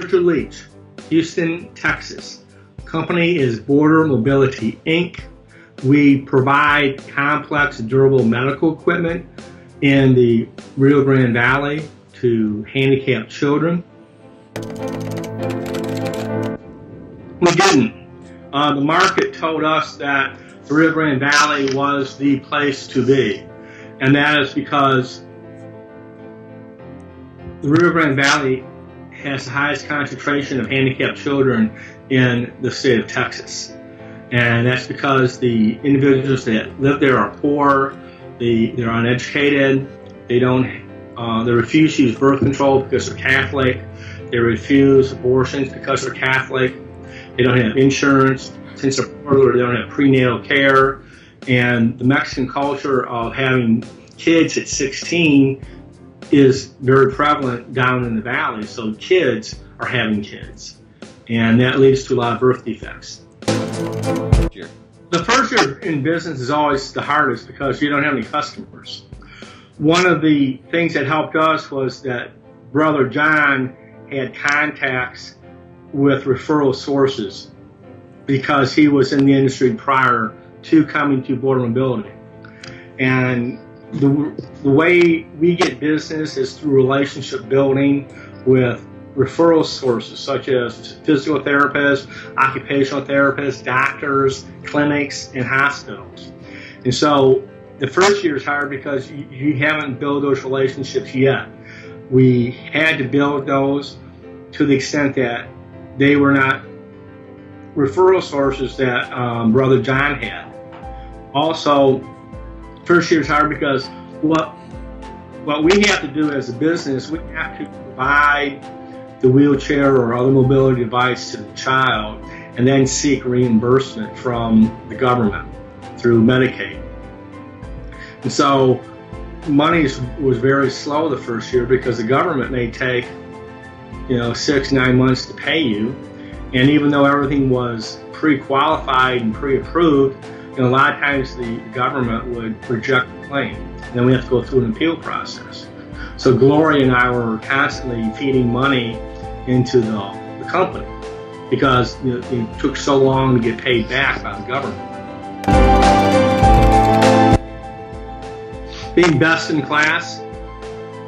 to Leach, Houston, Texas. Company is Border Mobility, Inc. We provide complex, durable medical equipment in the Rio Grande Valley to handicapped children. We didn't. The market told us that the Rio Grande Valley was the place to be, and that is because the Rio Grande Valley has the highest concentration of handicapped children in the state of Texas. And that's because the individuals that live there are poor, they're uneducated, they refuse to use birth control because they're Catholic, they refuse abortions because they're Catholic, they don't have insurance, since they're poor, they don't have prenatal care, and the Mexican culture of having kids at 16 is very prevalent down in the valley, so kids are having kids, and that leads to a lot of birth defects. Sure. The first year in business is always the hardest because you don't have any customers. One of the things that helped us was that Brother John had contacts with referral sources because he was in the industry prior to coming to Border Mobility. And the way we get business is through relationship building with referral sources such as physical therapists, occupational therapists, doctors, clinics, and hospitals. And so the first year is hard because you haven't built those relationships yet. We had to build those to the extent that they were not referral sources that Brother John had. Also, first year is hard because what we have to do as a business, we have to provide the wheelchair or other mobility device to the child and then seek reimbursement from the government through Medicaid. And so money was very slow the first year because the government may take 6-9 months to pay you, and even though everything was pre-qualified and pre-approved, a lot of times the government would reject the claim, and then we have to go through an appeal process. So Gloria and I were constantly feeding money into the company because it took so long to get paid back by the government. Being best in class,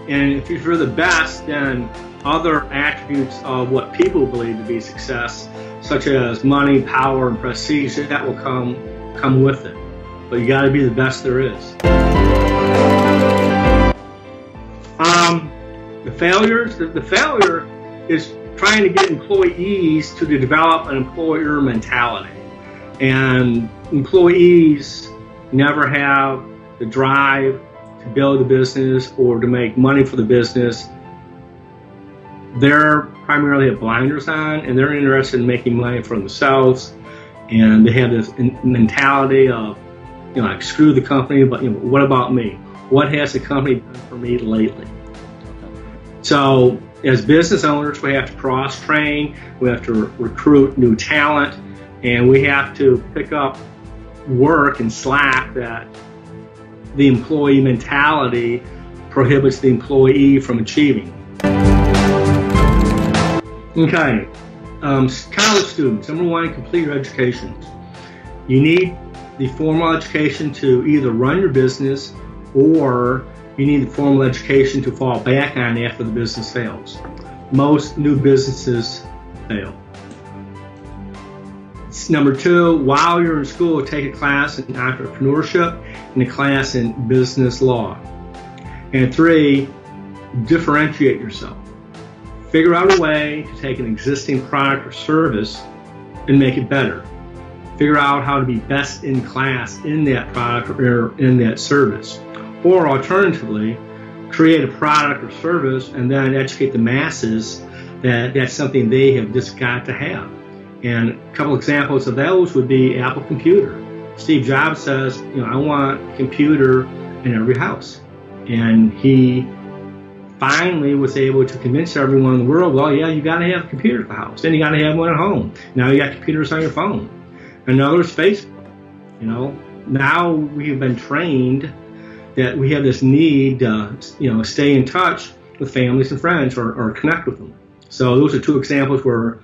and if you're the best, then other attributes of what people believe to be success, such as money, power, and prestige, that will come with it. But you got to be the best there is. The failure is trying to get employees to develop an employer mentality. And employees never have the drive to build a business or to make money for the business. They're primarily have blinders on, and they're interested in making money for themselves. And they have this mentality of, like, screw the company, but what about me? What has the company done for me lately? So as business owners, we have to cross-train, we have to recruit new talent, and we have to pick up work and slack that the employee mentality prohibits the employee from achieving. Okay, college students, number one, complete your education. You need the formal education to either run your business, or you need the formal education to fall back on after the business fails. Most new businesses fail. Number two, while you're in school, take a class in entrepreneurship and a class in business law. And three, differentiate yourself. Figure out a way to take an existing product or service and make it better. Figure out how to be best in class in that product or in that service. Or alternatively, create a product or service and then educate the masses that that's something they have just got to have. And a couple examples of those would be Apple Computer. Steve Jobs says, I want a computer in every house. And he finally was able to convince everyone in the world, well, yeah, you got to have a computer at the house. Then you got to have one at home. Now you got computers on your phone. Another is Facebook. Now we have been trained that we have this need to, stay in touch with families and friends or connect with them. So those are two examples where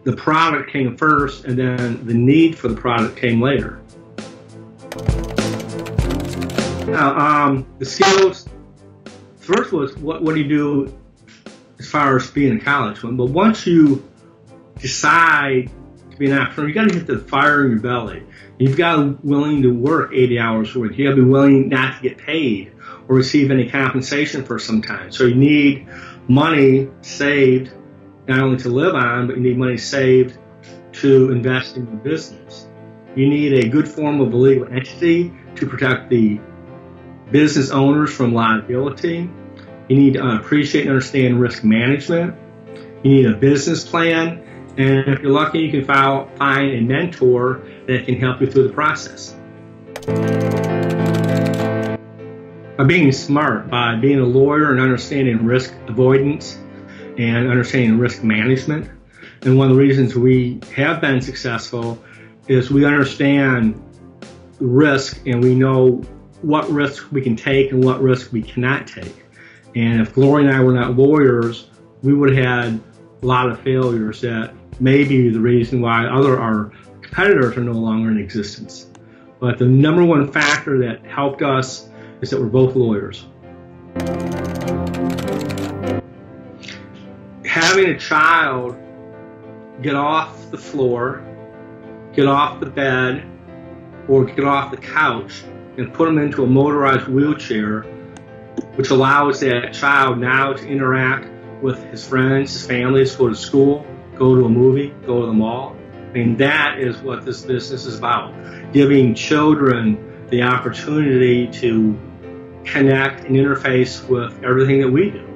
the product came first and then the need for the product came later. Now, the skills, first was what do you do as far as being in college? But once you decide to be an entrepreneur, you got to get the fire in your belly. You've got to be willing to work 80 hours a week. You got to be willing not to get paid or receive any compensation for some time. So you need money saved, not only to live on, but you need money saved to invest in your business. You need a good form of a legal entity to protect the business owners from liability. You need to appreciate and understand risk management. You need a business plan. And if you're lucky, you can find a mentor that can help you through the process. By being smart, by being a lawyer and understanding risk avoidance and understanding risk management. And one of the reasons we have been successful is we understand risk and we know what risks we can take and what risks we cannot take. And if Gloria and I were not lawyers, we would have had a lot of failures that may be the reason why our competitors are no longer in existence. But the number one factor that helped us is that we're both lawyers. Having a child get off the floor, get off the bed, or get off the couch and put them into a motorized wheelchair, which allows that child now to interact with his friends, his families, go to school, go to a movie, go to the mall. I mean, that is what this business is about. Giving children the opportunity to connect and interface with everything that we do.